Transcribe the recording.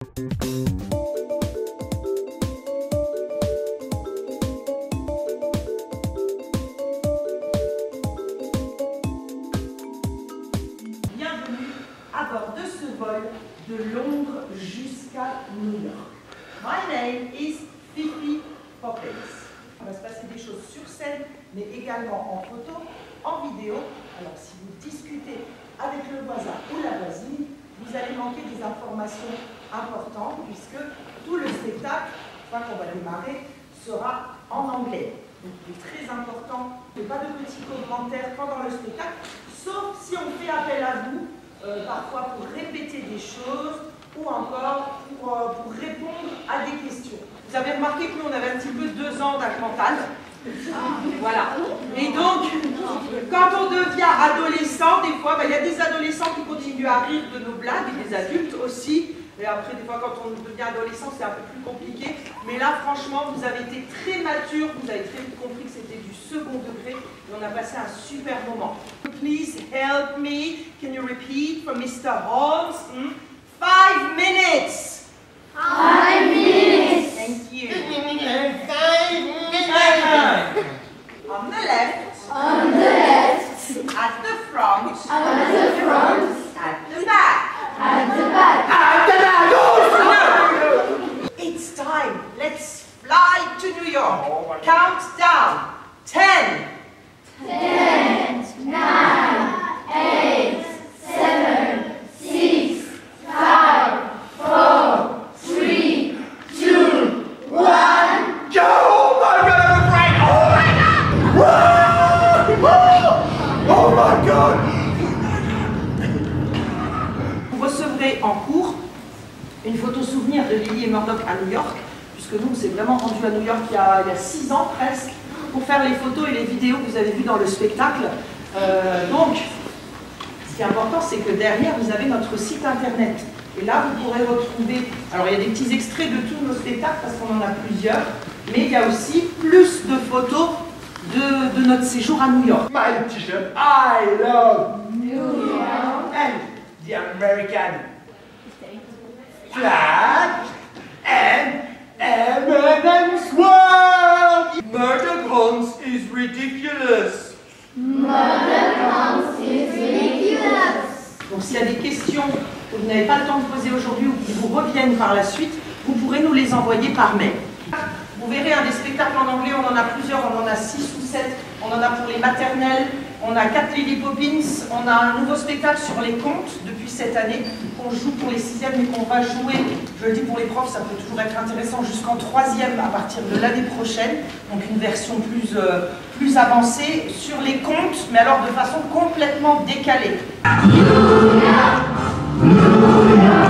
Bienvenue à bord de ce vol de Londres jusqu'à New York. My name is Fifi Poppins. On va se passer des choses sur scène, mais également en photo, en vidéo. Alors si vous discutez avec le voisin ou la voisine, vous allez manquer des informations importantes puisque tout le spectacle, une fois qu'on va démarrer, sera en anglais. Donc il est très important, pas de petits commentaires pendant le spectacle, sauf si on fait appel à vous, parfois pour répéter des choses ou encore pour répondre à des questions. Vous avez remarqué que nous, on avait un petit peu 2 ans mental. Voilà. Et donc, quand on devient adolescent, des fois, il y a des adolescents qui continuent à rire de nos blagues, et des adultes aussi. Et après, des fois, quand on devient adolescent, c'est un peu plus compliqué. Mais là, franchement, vous avez été très mature, vous avez très vite compris que c'était du second degré, et on a passé un super moment. Please help me. Can you repeat for Mr. Holmes? 5 minutes. 5 minutes. Thank you. 5 minutes. On the left. On the left. At the front. At the front. At the back. At the back. At the back. Oh, it's time. Let's fly to New York. Count down. 10. 10, 9, 8, 7, 6, 5, 4, 3, 2, 1. Go! Oh my god, I'm afraid! Oh my god! Whoa! Oh my god! Vous recevrez en cours une photo souvenir de Lily et Murdoch à New York, puisque nous, on s'est vraiment rendu à New York il y a 6 ans presque, pour faire les photos et les vidéos que vous avez vues dans le spectacle. Donc, ce qui est important, c'est que derrière, vous avez notre site internet. Et là, vous pourrez retrouver... Alors, il y a des petits extraits de tous nos spectacles, parce qu'on en a plusieurs, mais il y a aussi plus de photos de notre séjour à New York. My t-shirt, I love New York. and the American flag and M&M's world! Murder Guns is ridiculous! Murder Guns is ridiculous. Donc s'il y a des questions que vous n'avez pas le temps de poser aujourd'hui ou qui vous reviennent par la suite, vous pourrez nous les envoyer par mail. Vous verrez des spectacles en anglais, on en a plusieurs, on en a 6 ou 7, on en a pour les maternelles, on a 4 Lily Poppins, on a un nouveau spectacle sur les contes depuis cette année, qu'on joue pour les 6e mais qu'on va jouer, je le dis pour les profs, ça peut toujours être intéressant, jusqu'en 3e à partir de l'année prochaine, donc une version plus avancée sur les contes, mais alors de façon complètement décalée. New York.